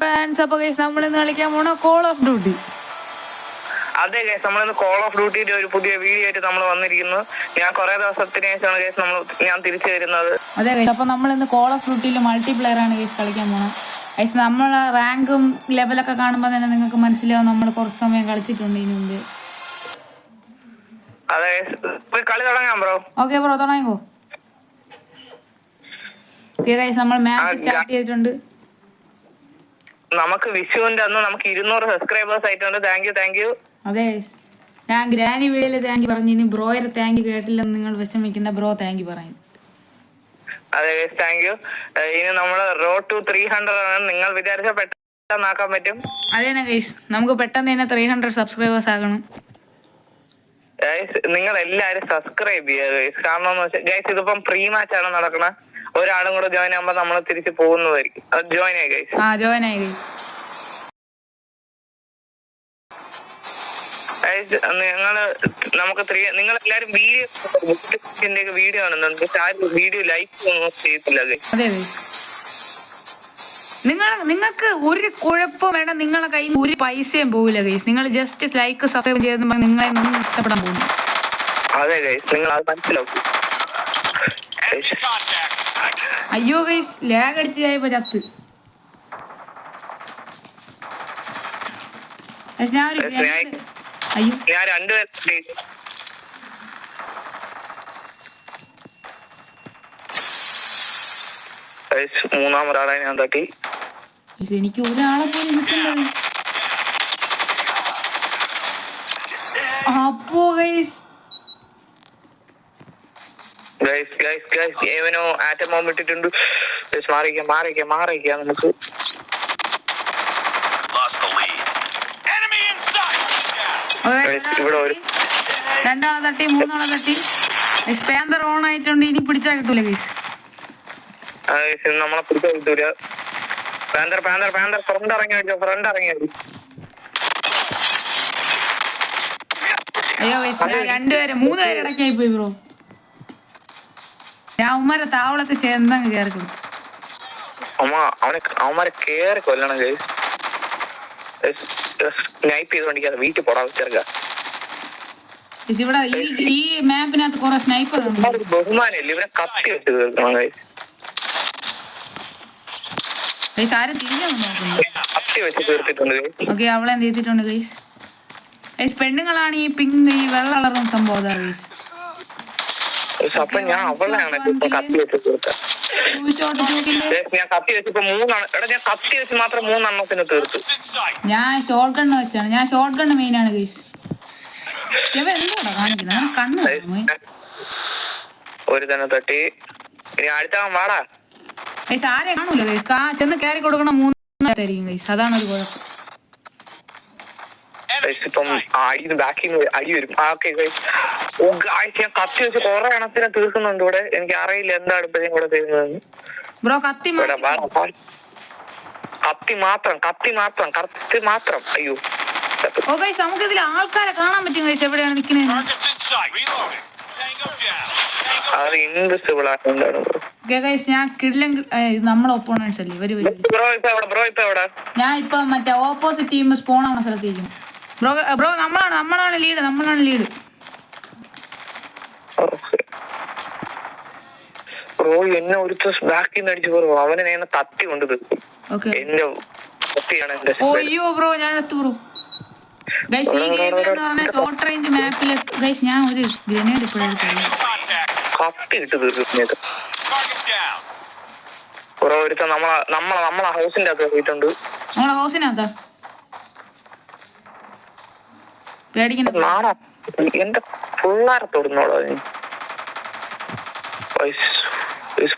Friends, അപ്പോൾ guys നമ്മൾ ഇന്ന് കളിക്കാൻ പോണ കോൾ ഓഫ് ഡ്യൂട്ടി. അതെ ഗൈസ്, നമ്മളിന്ന് കോൾ ഓഫ് ഡ്യൂട്ടിയുടെ ഒരു പുതിയ വീഡിയോ ആയിട്ട് നമ്മൾ വന്നിരിക്കുന്നു. ഞാൻ കുറെ ദിവസത്തിന് ശേഷമാണ് ഗൈസ് ഞാൻ തിരിച്ചു വരുന്നത്. അതെ ഗൈസ്, അപ്പോൾ നമ്മൾ ഇന്ന് കോൾ ഓഫ് ഡ്യൂട്ടിയിൽ മൾട്ടിപ്ലെയർ ആണ് ഗൈസ് കളിക്കാൻ പോണത്. ഗൈസ് നമ്മളെ റാങ്കും ലെവലൊക്കെ കാണുമ്പോൾ തന്നെ നിങ്ങൾക്ക് മനസ്സിലാവും നമ്മൾ കുറച്ച് സമയം കളിച്ചിട്ടുണ്ട് ഇതിനു മുമ്പ്. അതെ, കളി തുടങ്ങാം ബ്രോ. ഓക്കെ ബ്രോ, തുടങ്ങിക്കോ. ഓക്കെ ഗൈസ്, നമ്മൾ മാച്ച് സ്റ്റാർട്ട് ചെയ്തിട്ടുണ്ട്. നമുക്ക് വിഷുവിന്റെ അന്ന് നമുക്ക് 200 സബ്സ്ക്രൈബേഴ്സ് ആയിട്ടുണ്ട്. Thank you. അതെ, ഞാൻ ഗ്രാനി വീഡിയോയിൽ താങ്ക് യു പറഞ്ഞു. ഇനി ബ്രോയുടെ താങ്ക് യു കേട്ടില്ലെന്ന് നിങ്ങൾ വിഷമിക്കുന്ന ബ്രോ താങ്ക് യു പറയും. അതെ ഗൈസ്, താങ്ക് യു. ഇനി നമ്മൾ റോഡ് ടു 300 ആണ്. നിങ്ങൾ വിചാരിച്ച പെട്ടെന്നാക്കാൻ പറ്റും. അതേനാ ഗൈസ്, നമുക്ക് പെട്ടെന്ന് തന്നെ 300 സബ്സ്ക്രൈബേഴ്സ് ആകണം. ഗൈസ് നിങ്ങൾ എല്ലാരും സബ്സ്ക്രൈബ് ചെയ്യുക ഗൈസ്. കാരണം ഗൈസ് ഇതിപ്പം പ്രീ മാച്ച് ആണ് നടക്കണത്. ഒരാളും കൂടെ ജോയിൻ ആകുമ്പോ നമ്മൾ തിരിച്ചു പോകുന്നതായിരിക്കും. ജോയിൻ ആയി ഗൈസ്. ജോയിൻ ആയി ഗൈസ്. നമുക്ക് നിങ്ങൾ എല്ലാരും വീഡിയോ കാണുന്നുണ്ട്. വീഡിയോ ലൈക്ക് ഒന്നും ചെയ്തില്ല. അതെ ഗൈസ്, നിങ്ങൾക്ക് ഒരു കുഴപ്പം വേണ്ട. നിങ്ങളെ കയ്യിൽ ഒരു പൈസയും പോവില്ല ഗൈസ്. നിങ്ങൾ ജസ്റ്റ് ലൈക്ക് സബ്സ്ക്രൈബ് ചെയ്തെന്ന് പറഞ്ഞാൽ നിങ്ങളെ ഒന്നും ഇഷ്ടപ്പെടാൻ പോകുന്നു. അതെ ഗൈസ്, നിങ്ങൾ അത് മനസ്സിലാക്കും. അയ്യോ ഗൈസ്, ലാഗ് അടിച്ചായപ്പോ ചത്ത്. ഞാൻ ഒരു അയ്യോ ഞാൻ രണ്ടുപേരും മൂന്നാമൊരാളെ ഞാൻ തട്ടി. എനിക്ക് ഒരാളെ പോലും കിട്ടില്ല. അപ്പോ ഗൈസ് ഏവനോ ആറ്റം ബോംബ് ഇട്ടിട്ടുണ്ട്. മാറിക്കാം നമുക്ക്. ഇവിടെ രണ്ടാളെ തട്ടി, മൂന്നാളെ തട്ടി. പാന്തർ ഓൺ ആയിട്ടുണ്ട്. ഇനി പിടിച്ചാൽ കിട്ടൂല ഗൈസ്. നമ്മളെ പിടിച്ചാൽ കിട്ടൂല. പാന്തർ ഫ്രണ്ട് ഇറങ്ങി വെച്ചോ. അയ്യോ ഗൈസ്, മൂന്നുപേരെ ഇടയ്ക്കായി പോയി ബ്രോ. ഞാൻ ഉമ്മാരെ താവളത്തിൽ ചേർന്നങ്ങ് കയറി കൊടുത്തു. അവന്മാരെ കേറി കൊല്ലണം ഗൈസ്. സ്നൈപ്പ് ചെയ്തോണ്ടിരിക്കാതെ വീട്ടിൽ പോടാ ചെറുക്ക. ഇവിടെ ഈ മാപ്പിനകത്ത് കുറെ സ്നൈപ്പർ ബഹുമാനല്ലേ. ഇവരെ കത്തി വെച്ച് തീർക്കണം ഗൈസ്. ആരും തിരിഞ്ഞൊന്നും കത്തി വെച്ച് തീർത്തിട്ടുണ്ട് ഗൈസ്. ഓക്കെ, അവളെ എന്ത് ചെയ്തിട്ടുണ്ട് ഗൈസ്. പെണ്ണുങ്ങളാണ് ഈ പിങ്ക് ഈ വെള്ള കളറും സംഭവം ഗൈസ്. അപ്പൊ ഞാൻ അവളെയാണ് കത്തി വെച്ച് തീർത്തത്. ഞാൻ കത്തി വെച്ചപ്പോ മൂന്നാണ്. ഞാൻ കത്തി വെച്ച് മാത്രം 3 എണ്ണത്തിന് തീർത്തു. ഞാൻ ഷോർട്ട് ഗണ്ണ് വെച്ചാണ്. ഞാൻ ഷോർട്ട് ഗണ്ണ് മെയിൻ ആണ് ഗൈസ്. എന്തോടാ കാണിക്കുന്നത്? കണ്ണ് ഒരു തന്നെ തട്ടി. ഇനി അടുത്ത വാടാ ഗൈസ്. ആരെ കാണൂല ഗൈസ്. ചെന്ന് കയറി കൊടുക്കണം 3 ഗൈസ്. അതാണ് ഒരു കുഴപ്പം. ഇപ്പം ബാക്കിൽ അടി വരും. ഞാൻ കത്തി വെച്ച് കുറെ എണ്ണത്തിനെ തീർക്കുന്നുണ്ട് ഇവിടെ. എനിക്ക് അറിയില്ല എന്താണ് ഇപ്പൊ ഇവിടെ ചെയ്യുന്നത് ബ്രോ. കത്തി മാത്രം. അയ്യോ ഗൈസ്, നമുക്ക് ഇതിൽ ആൾക്കാരെ കാണാൻ പറ്റും ഗൈസ്. എവിടെയാണ് നിൽക്കുന്നത്? അത് ഇൻവിസിബിൾ ആണ്. ഗൈസ്, ഞാൻ നമ്മളെ ഒപ്പോണൻസ് അല്ലേ ഇവര്. ഞാൻ ഇപ്പൊ മറ്റേ ഓപ്പോസിറ്റ് ടീം സ്പോൺ ആവുന്ന സ്ഥലത്തേക്കും. ബ്രോ നമ്മളാണ് ലീഡ്. ബ്രോ എന്നെ ഒരു ബാക്കിൽ നിന്ന് അടിച്ചു ബ്രോ. അവനെ ഞാൻ തത്തി കൊണ്ട് തീർക്കും. എന്റെ അയ്യോ ബ്രോ, ഞാൻ എത്തു ബ്രോ. ഗൈസ്, ഈ ഗെയിമിൽ എന്ന് പറഞ്ഞാൽ ഷോർട്ട് റേഞ്ച് മാപ്പില് ഗൈസ് ഞാൻ ഒരു ഗ്രനേഡ് ഇപ്പോഴും കത്തി ഇട്ട് തീർക്കുന്നത് ബ്രോ. ഒരുത്ത നമ്മളെ ഹൗസിന്റെ അകത്ത് കയറിയിട്ടുണ്ട്. നമ്മളെ ഹൗസിനകത്താ പേടിക്കണ്ട. എന്റെ പിള്ളേരെ തൊടുന്നോളോ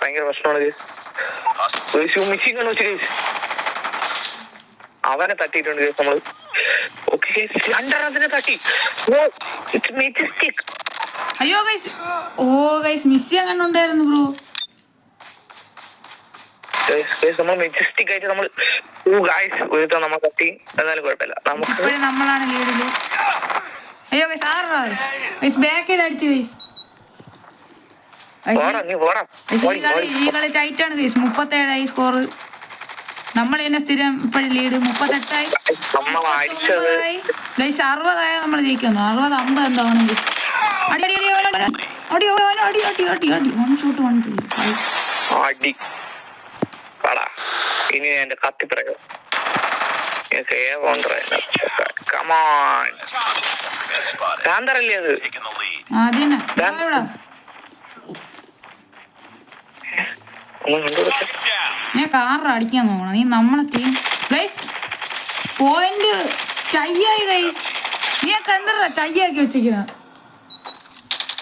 ഭയങ്കര പ്രശ്നമാണ്. അവനെ തട്ടിയിട്ടുണ്ട് നമ്മള്. രണ്ടെണ്ണത്തിനെ തട്ടി. അയ്യോ ഗൈസ്, ഗൈസ് മിസ് ചെയ്യാൻ കണ്ടുണ്ടായിരുന്നു ബ്രോ. നമ്മൾ മെജസ്റ്റിക് ആയിട്ട് നമ്മൾ നമ്മൾ തട്ടി. എന്നാലും കുഴപ്പമില്ല, നമുക്ക് നമ്മളാണ് ലീഡില്. അയ്യോ ഗൈസ്, ഗൈസ് ബാക്ക് ചെയ്ത് അടിച്ചു ഗൈസ്. ഈ കളി ടൈറ്റ് ആണ് ഗൈസ്. 37 സ്കോർ. നമ്മൾ തന്നെ സ്ഥിരം ഇപ്പോഴും ലീഡ് 38 അടിച്ചത് ഗൈസ് 60 നമ്മൾ ജയിക്കുന്നു 60 50 എന്താണ് ഗൈസ് അടി അടി അടി അടി അടി അടി അടി അടി അടി 1 ഷോട്ട് 1 കിll അടി പടാ ഇനി എന്റെ കത്തി പ്രയോഗം അത് ഞാൻ കാർ അടിക്കാൻ പോകണം നീ നമ്മളെ ടീം ഗൈസ് പോയിന്റ് ടൈയായി ഗൈസ് നീയൊക്കെ എന്താ ടൈയാക്കി വെച്ചിരിക്കുന്ന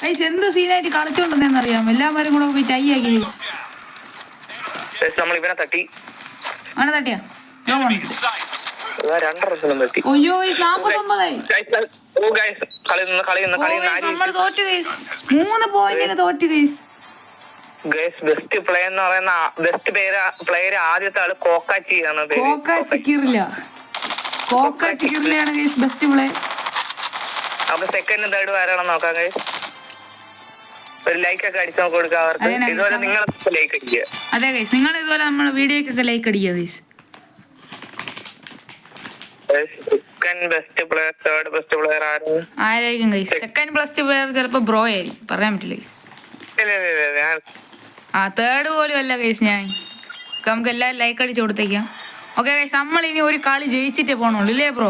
ഗൈസ് എന്ത് സീനായിട്ട് കളിച്ചോണ്ടെന്നറിയാം എല്ലാവരും കൂടെ പോയി ടൈയാക്കി ഗൈസ് നമ്മൾ ഇവനെ തട്ടി ആണ് തട്ടിയാ അയ്യോ 49 നമ്മൾ തോറ്റു ഗൈസ് 3 പോയിന്റിന് തോറ്റു ഗൈസ് ബെസ്റ്റ് പ്ലെയർ എന്ന് പറയുന്ന ബെസ്റ്റ് പ്ലെയർ ആദ്യത്തെ ആള് കോക്കാച്ചിയാണ് ഗൈസ് ബെസ്റ്റ് പ്ലെയർ. അപ്പൊ സെക്കൻഡ് തേർഡ് ആരാണെന്ന് നോക്കാം ഗൈസ്. ഒരു ലൈക്ക് ഒക്കെ അടിച്ചു കൊടുക്കുക അവർക്ക്. ഇതുപോലെ നിങ്ങൾ ലൈക്ക് അടിക്കുക. അതെ ഗൈസ് നിങ്ങൾ ഇതുപോലെ നമ്മളെ വീഡിയോക്കൊക്കെ ലൈക്ക് അടിക്കുക guys. Second best player third best player ആരായിരിക്കും ഗൈസ്? സെക്കൻഡ് ബെസ്റ്റ് പ്ലെയർ ചിലപ്പോ ബ്രോ ആയിരിക്കും, പറയാൻ പറ്റില്ല ഗൈസ്. തേർഡ് പോലും അല്ല ഗൈസ്. ഞാൻ നമുക്ക് എല്ലാവരും ലൈക്ക് അടിച്ചു കൊടുത്തേക്കാം. ഓക്കെ ഗൈസ്, നമ്മൾ ഇനി ഒരു കളി ജയിച്ചിട്ടേ പോണുള്ളൂ ഇല്ലേ ബ്രോ?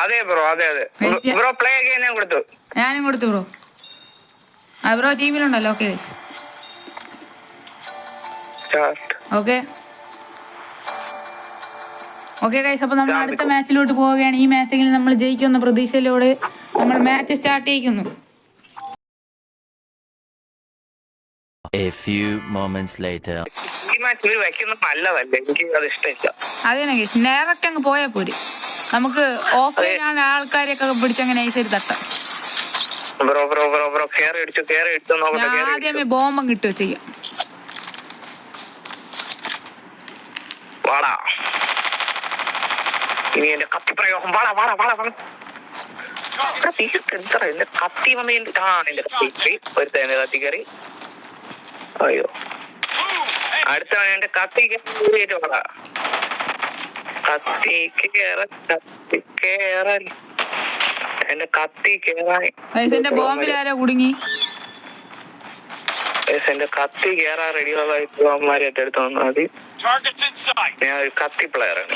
അതെ ബ്രോ, അതെ അതെ ബ്രോ. പ്ലേ അഗൈൻ ഞാൻ കൊടുത്തു. ഞാനും കൊടുത്തു ബ്രോ. ബ്രോ ടീമിലുണ്ടല്ലോ. Okay guys, okay okay guys. അപ്പൊ നമ്മൾ അടുത്ത മാച്ചിലോട്ട് പോവുകയാണ്. ഈ മാച്ചെങ്കിലും നമ്മൾ ജയിക്കുന്ന പ്രതീക്ഷയിലൂടെ നമ്മൾ മാച്ച് സ്റ്റാർട്ട് ചെയ്യിക്കുന്നു. A few moments later. അതന്നെ ഗൈസ്, ഡയറക്റ്റ് അങ്ങ് പോയാ പോരെ. നമുക്ക് ഓഫ്ലൈൻ ആണ് ആൾക്കാരെയൊക്കെ പിടിച്ചങ്ങനെ നൈസായിട്ട് തട്ടാം. ആദ്യമേ ബോംബം കിട്ടുകയോ ചെയ്യാം. കത്തി കയറി. അയ്യോ, അടുത്താണ് എന്റെ കത്തി കേറാൻ എന്റെ കത്തി കേറാൻ എന്റെ ബോംബിൽ ആരോ കുടുങ്ങി. എന്റെ കത്തി കേറാൻ റെഡിയുള്ളമാരായിട്ട് എടുത്ത് വന്നാൽ മതി. ഞാൻ ഒരു കത്തി പ്ലെയറാണ്.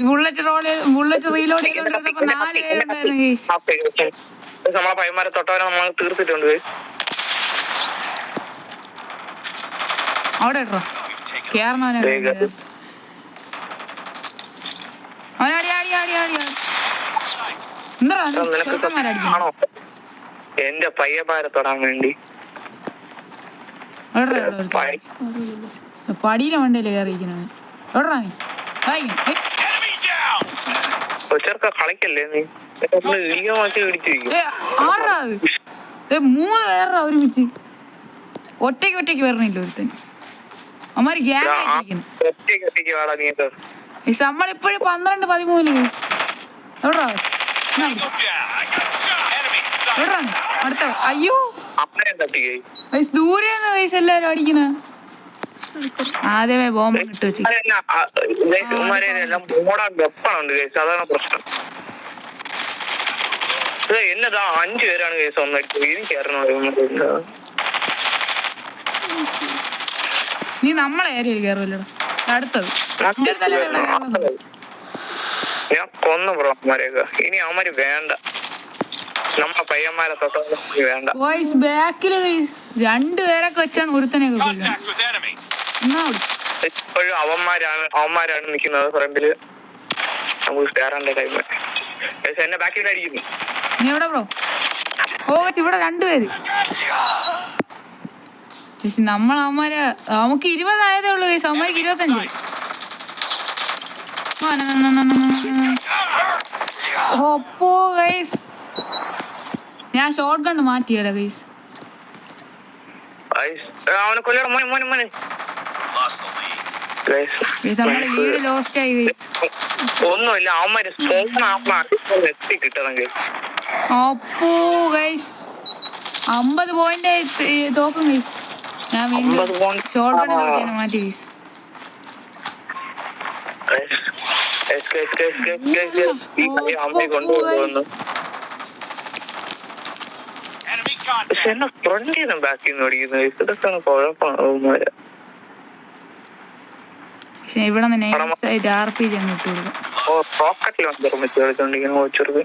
ബുള്ളറ്റ് റീലോഡ് ചെയ്തോണ്ടിരുന്നപ്പോ 4 പേരുണ്ടായിരുന്നു. നമ്മളെ പയ്യന്മാരെ തൊട്ടവരെ നമ്മൾ തീർത്തിട്ടുണ്ട്. അവിടെ ഇട്ടോ കേറണവനെ എന്റെ പയ്യന്മാരെ തൊടാൻ വേണ്ടി പടിയിലെ വണ്ടിയില് കയറിയിരിക്കണേ. കളിക്കല്ലേ നീ? 3 പേരാ ഒരുമിച്ച് ഒറ്റയ്ക്ക് വരണില്ല ഒരുത്തൻ. അമ്മാര് ഗ്യാങ് ആയിരിക്കുന്നു. നമ്മളിപ്പോഴും 12-13 കേസ്. അടുത്ത അയ്യോ ദൂരെന്ന് കേസ് എല്ലാരും അടിക്കണ. ആദ്യമേ ബോംബ് ഇട്ട് വെച്ചു. അതാണ് പ്രശ്നം. എന്നതാ 5 പേരാണ് കേസ് ഒന്നടിച്ചത്. എനിക്കായിരുന്നു. നീ നമ്മളെ ഏരിയയിൽ കയറുമല്ലോ. അടുത്തത് ഞാൻ കൊന്നു ബ്രോ അവന്മാരെയൊക്കെ. ഇനി അവന്മാര് വേണ്ട, നമ്മളെ പയ്യന്മാരെ തൊട്ടോ വേണ്ട. ബാക്കില് 2 പേരൊക്കെ വെച്ചാണ് ഒരുത്തനെയൊക്കെ ഇപ്പോഴും അവന്മാരാണ് നിക്കുന്നത് ഫ്രണ്ടില്. നമുക്ക് കയറാൻ്റെ ടൈം. എന്നെ ബാക്കിലായിരിക്കുന്നു. നീ എവിടെ ബ്രോ? ഇവിടെ 2 പേര്. നമ്മളവന്മാര് നമുക്ക് 20 ആയതേ ഉള്ളൂ കേസ്. അവന്മാർക്ക് 25. ഒപ്പോ ഗൈസ്, ഞാൻ ഷോട്ട് ഗൺ മാറ്റിയല്ലോ ഗൈസ്. നമ്മള് ലീഡ് ലോസ്റ്റ് ആയി ഗൈസ്. ഒന്നുമില്ല, അവന്മാര് എത്തി കിട്ടണമെങ്കിൽ. അപ്പോ ഗൈസ് 50 പോയിന്റ് തോക്കും ഗൈസ്. ഞാൻ വീണ്ടും ഷോർട്ട് ഗൺ കളിക്കാൻ മാറ്റി ഗൈസ്. കൊണ്ടുപോകുന്നു. പക്ഷെ എന്നെ ഫ്രണ്ടിൽ നിന്നും ബാക്കിൽ നിന്ന് ഓടിക്കുന്നു. ഇതൊക്കെയാണ് കുഴപ്പമാണ്. പക്ഷെ ഇവിടെ നൈസായിട്ട് RPG അങ്ങ് ഇട്ട് കൊടുക്കും. റോക്കറ്റിൽ വന്നിട്ട് കളിച്ചോണ്ടിരിക്കുന്നു കോച്ചർക്ക്.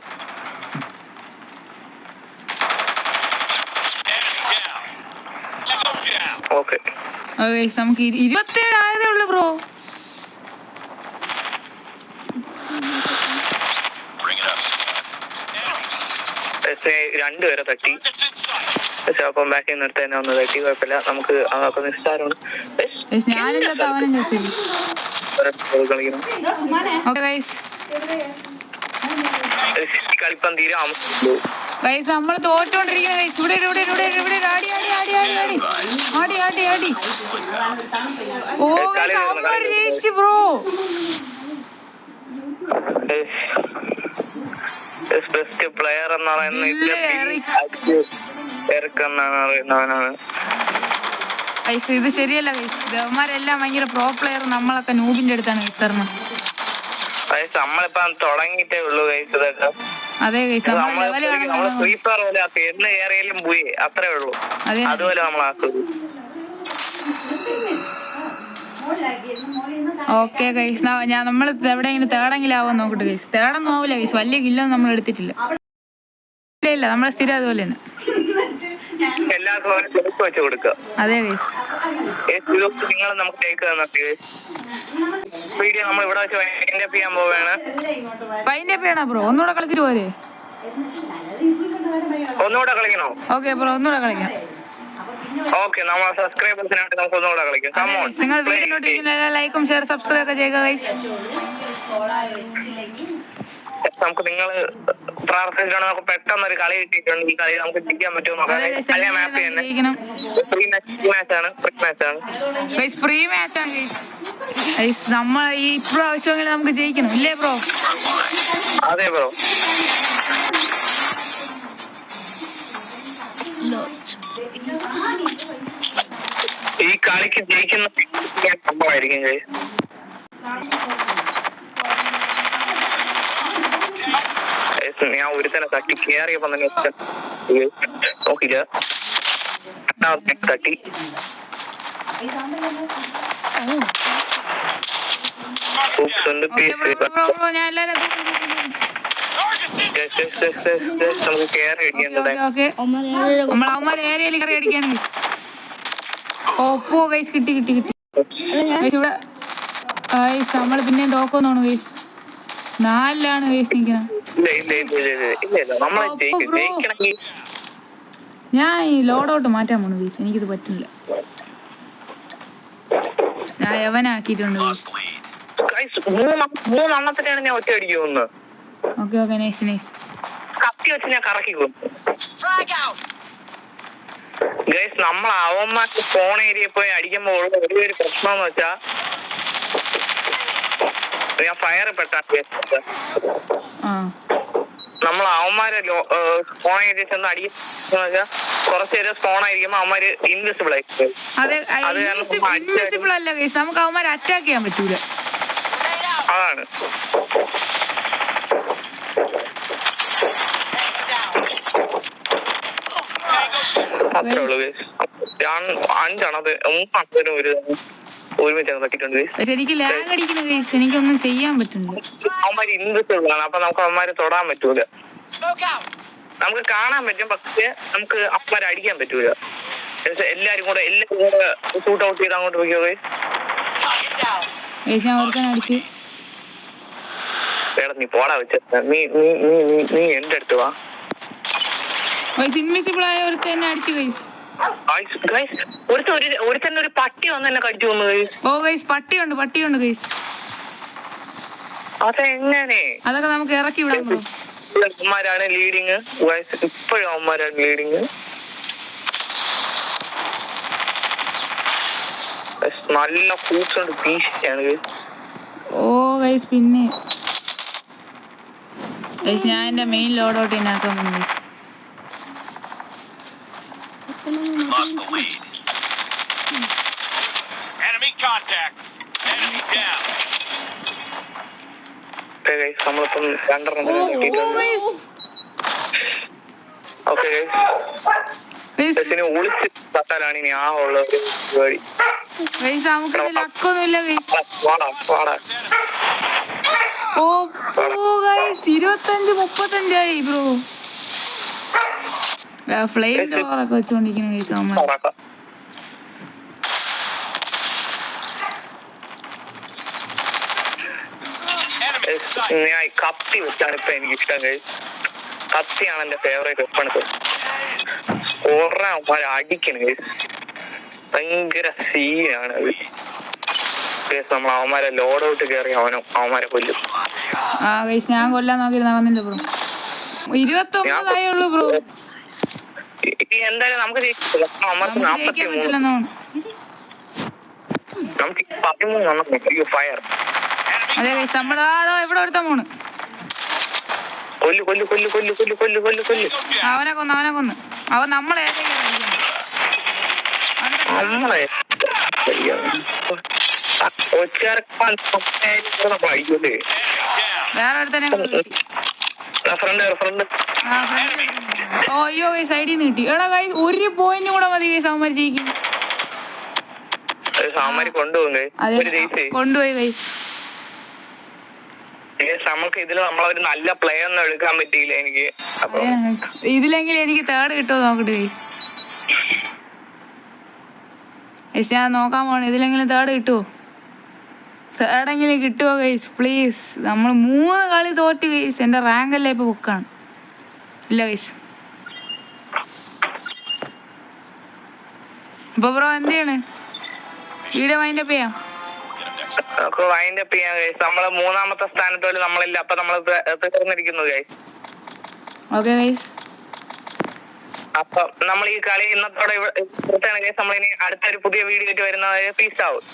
ഓക്കെ നമുക്ക് 27 ആയതേ ഉള്ളു ബ്രോ. രണ്ടുപേരെ തട്ടി. അപ്പം ബാക്കിൽ നിർത്തി തന്നെ ഒന്ന് തട്ടി. കുഴപ്പമില്ല, നമുക്ക് അതൊക്കെ നിസ്സാരമാണ്. ഞാനും അവനും കളിപ്പം തീരാം. നമ്മള് തോറ്റോണ്ടിരിക്കുന്ന ഇവിടെ ആടി ഓ ജയിച്ചു ബ്രോ. ബെസ്റ്റ് പ്ലെയർ എന്ന് പറയുന്നവനാണ്. ഇത് ശരിയല്ല ഗൈസ്. ഇവന്മാരെല്ലാം ഭയങ്കര പ്രോ പ്ലെയർ, നമ്മളൊക്കെ നൂബിന്റെ അടുത്താണ് കിട്ടുന്നത്. നമ്മളിപ്പം തുടങ്ങിയിട്ടേ ഉള്ളൂ ഗൈസ് ഇതൊക്കെ. അതെ ഗൈസ്, നമ്മള് ഫ്രീ ഫയർ പോലെ എന്ന് ഏറിയാലും പോയി അത്രേ ഉള്ളൂ. അതുപോലെ നമ്മളാക്കും. ഓക്കെ ഗൈസ്, നമ്മൾ എവിടെയെങ്കിലും തേടെങ്കിലാവോ നോക്കട്ടെ ഗൈസ്. തേടൊന്നും ആവില്ല ഗൈസ്, വലിയ കില്ലൊന്നും നമ്മൾ എടുത്തിട്ടില്ല. ഇല്ല നമ്മളെ സ്ഥിരം അതുപോലെ തന്നെ. അതെ ഗൈസ്, നിങ്ങൾ നമുക്ക് ടേക്ക് തന്നിട്ട് വീഡിയോ നമ്മൾ ഇവിടെ വെച്ച് വൈൻഡപ്പ് ചെയ്യാൻ പോവുകയാണ്. വൈൻഡപ്പ് ചെയ്യണോ ബ്രോ? ഒന്നുകൂടെ കളിച്ചിട്ട് പോലെ. ഒന്നുകൂടെ കളിക്കണോ? ഓക്കെ ബ്രോ, ഒന്നുകൂടെ കളിക്കാം. ഓക്കെ, നമ്മളെ സബ്സ്ക്രൈബേഴ്സിനായിട്ട് നമുക്ക് ഒന്നുകൂടെ കളിക്കാം. നിങ്ങൾ വീഡിയോ ലൈക്കും ഷെയർ സബ്സ്ക്രൈബ് ഒക്കെ ചെയ്യുക ഗൈസ്. നമുക്ക് നിങ്ങൾ പ്രാർത്ഥിച്ചാണ് നമുക്ക് പെട്ടെന്നൊരു കളി കിട്ടിയിട്ടുണ്ട്. ഈ കളി നമുക്ക് ജയിക്കാൻ പറ്റുമോ? ഫ്രീ മാച്ചാണ് നമ്മൾ ഈ പ്രാവശ്യമെങ്കിലും നമുക്ക് ജയിക്കണം, ഇല്ലേ ബ്രോ? അതെ ബ്രോ. ഈ കളിക്ക് ജയിക്കുന്ന സംഭവമായിരിക്കും. ഞാൻ ഒരു തന്നെ തട്ടി കയറിയപ്പോ തന്നെ നോക്കില്ല, തട്ടി. നമുക്ക് കയറി അടിക്കേണ്ടത്. ഓപ്പോ ഗൈസ് കിട്ടി. ഇവിടെ നമ്മള് പിന്നെയും തോക്കൊന്നാണ് ഗൈസ്. 4-ലാണ് ഗൈസ് നിൽക്കണം. ഞാൻ ഈ ലോഡൗട്ട് മാറ്റാൻ പോണു ഗൈസ്, എനിക്കിത് പറ്റില്ല. ഞാൻ യവനാക്കിയിട്ടുണ്ട്. മൂന്നെണ്ണത്തിനാണ് ഞാൻ ഒറ്റ അടിക്ക് പോകുന്നത്. Okay nice. കത്തി വെച്ച് ഞാൻ കറക്കി ഗൈസ്. നമ്മൾ അവന്മാർക്ക് ഫോൺ ഏരിയ പോയി അടിക്കുമ്പോ ഉള്ള ഒരു പ്രശ്നം എന്ന് വെച്ചാ ഞാൻ ഫയർ പെട്ടാ നമ്മൾ അവന്മാരെ സ്പോൺ ഏരിയ ചെന്ന് അടിക്കുന്ന വെച്ചാൽ കുറച്ച് നേരം സ്പോൺ ആയിരിക്കുമ്പോ അവന്മാര് ഇൻവിസിബിൾ ആയിരിക്കും. ഇൻവിസിബിൾ അല്ല ഗൈസ്, നമുക്ക് അവന്മാരെ അറ്റാക്ക് ചെയ്യാൻ പറ്റൂല. അതാണ് അത്രേ ഉള്ളൂ ഗൈസ്. 5 ഒരുമിച്ച് തട്ടിട്ടുണ്ട്. എനിക്ക് ലാഗ് അടിക്കുന്നു ഗൈസ്, എനിക്കൊന്നും ചെയ്യാൻ പറ്റുന്നില്ല. അവന്മാര് ഇൻവിസിബിൾ ആണ്, അപ്പൊ നമുക്ക് അവന്മാരെ തൊടാൻ പറ്റൂല. നമുക്ക് കാണാൻ പറ്റും, പക്ഷെ നമുക്ക് അവന്മാരെ അടിക്കാൻ പറ്റൂല. എല്ലാരും കൂടെ ഷൂട്ട് ഔട്ട് ചെയ്ത് അങ്ങോട്ട് പോയിക്കോ ഗൈസ്. നീ പോടാ വെച്ച നീ എന്റെ അടുത്ത് വാ. ഇൻവിസിബിൾ ആയ ഒരുത്തൻ എന്നെ അടിച്ചു ഗൈസ്. ഒരുത്തന്നെ ഒരു പട്ടി വന്ന് എന്നെ കടിച്ചു വന്നു ഗൈസ്. ഓ ഗൈസ്, പട്ടിയുണ്ട് ഗൈസ്. അതെങ്ങനെ? അതൊക്കെ നമുക്ക് ഇറക്കി വിടാം. അവന്മാരാണ് ലീഡിങ്, ഇപ്പോഴും അവന്മാരാണ് ലീഡിങ്. നല്ല ഫ്രൂട്ട്സ് കൊണ്ട് പീശാണ് ഓ ഗൈസ് പിന്നെ ഗൈസ് ഞാൻ എൻ്റെ മെയിൻ ലോഡ് ഔട്ട് ഇതിനാക്കാൻ പോകുന്നു guys. Lost the lead. Enemy contact. Enemy down. നമ്മളിപ്പം രണ്ടെണ്ണം ഓ ഗൈസ് ഓക്കെ ഇനി ഒളിച്ച് തട്ടാലാണ് ഇനി ആ ഉള്ള പരിപാടി. ഗൈസ് നമുക്ക് ലക്കൊന്നുമില്ല ഗൈസ്. വാടാ ഓ ഗൈസ് 25-35 ബ്രോ. ഫ്ലെയിം ഡോറൊക്കെ വെച്ചോണ്ടിരിക്കുന്നു ഗൈസ് അമ്മ. ഞാൻ കത്തി വെച്ചാണ് ഇപ്പൊ എനിക്ക് ഇഷ്ടം കഴിയും. കത്തിയാണ് എന്റെ ഫേവറേറ്റ് വെപ്പൺ. അവന്മാരെ അടിക്കണം കഴിയും. ഭയങ്കര സീനാണ് അത്. നമ്മൾ അവന്മാരെ ലോഡ് ഔട്ട് കയറി അവന്മാരെ കൊല്ലും. ആ ഗൈസ് ഞാൻ കൊല്ലാൻ നോക്കി നടന്നില്ല ബ്രോ. 29 ഉള്ളൂ ബ്രോ. എന്തായാലും നമുക്ക് നമുക്ക് 43 നമുക്ക് 13 ഫയർ. അതെ ഗൈസ് നമ്മുടെ ഇവിടെ ഒരുത്ത പോണ്. കൊല്ലു അവനെ കൊന്ന് അവൻ നമ്മളെ നമ്മളെ അടിക്കൂലേ. വേറെ ഒരുത്തനെ ഫ്രണ്ട് ഓ അയ്യോ ഗൈസ് സൈഡിൽ നിന്ന് കിട്ടി. എടാ ഗൈസ് 1 പോയിന്റ് കൂടെ മതി ഗൈസ് അവന്മാർ ജയിക്കും. സാമാരി കൊണ്ടുപോയി ഗൈസ്. നമുക്ക് ഇതില് നമ്മളൊരു നല്ല പ്ലേ ഒന്നും എടുക്കാൻ പറ്റിയില്ല എനിക്ക്. ഇതിലെങ്കിലും എനിക്ക് തേർഡ് കിട്ടുമോ നോക്കട്ടെ ഗൈസ്. ഞാൻ നോക്കാൻ പോണ ഇതിലെങ്കിലും തേർഡ് കിട്ടുമോ. തേർഡെങ്കിലും കിട്ടുമോ ഗൈസ് പ്ലീസ്. നമ്മൾ 3 കളി തോറ്റ് ഗൈസ്. എൻ്റെ റാങ്കല്ലേ ഇപ്പൊ ബുക്കാണ്. ഇല്ല ഗൈസ്. അപ്പൊ ബ്രോ എന്ത് ചെയ്യാണ്? വീഡിയോ വൈൻഡപ്പ് ചെയ്യാം. വൈൻഡപ്പ് ചെയ്യാം ഗൈസ്. നമ്മള് 3ാമത്തെ സ്ഥാനത്തോട് നമ്മളില്ല. അപ്പൊ നമ്മൾ തീർന്നിരിക്കുന്നു ഗൈസ്. Okay guys. അപ്പൊ നമ്മൾ ഈ കളി ഇന്നത്തോടെ ഗൈസ്. നമ്മളിനി അടുത്തൊരു പുതിയ വീഡിയോ ആയിട്ട് വരുന്നത്. Peace out.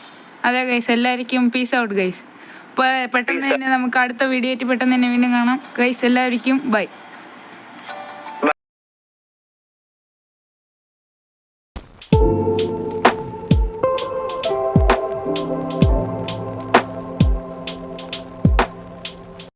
അതെ ഗൈസ് എല്ലാവർക്കും പീസ് ഔട്ട് ഗൈസ്. ഇപ്പൊ പെട്ടെന്ന് തന്നെ നമുക്ക് അടുത്ത വീഡിയോ ആയിട്ട് പെട്ടെന്ന് തന്നെ വീണ്ടും കാണാം ഗൈസ്. എല്ലാവർക്കും ബൈ.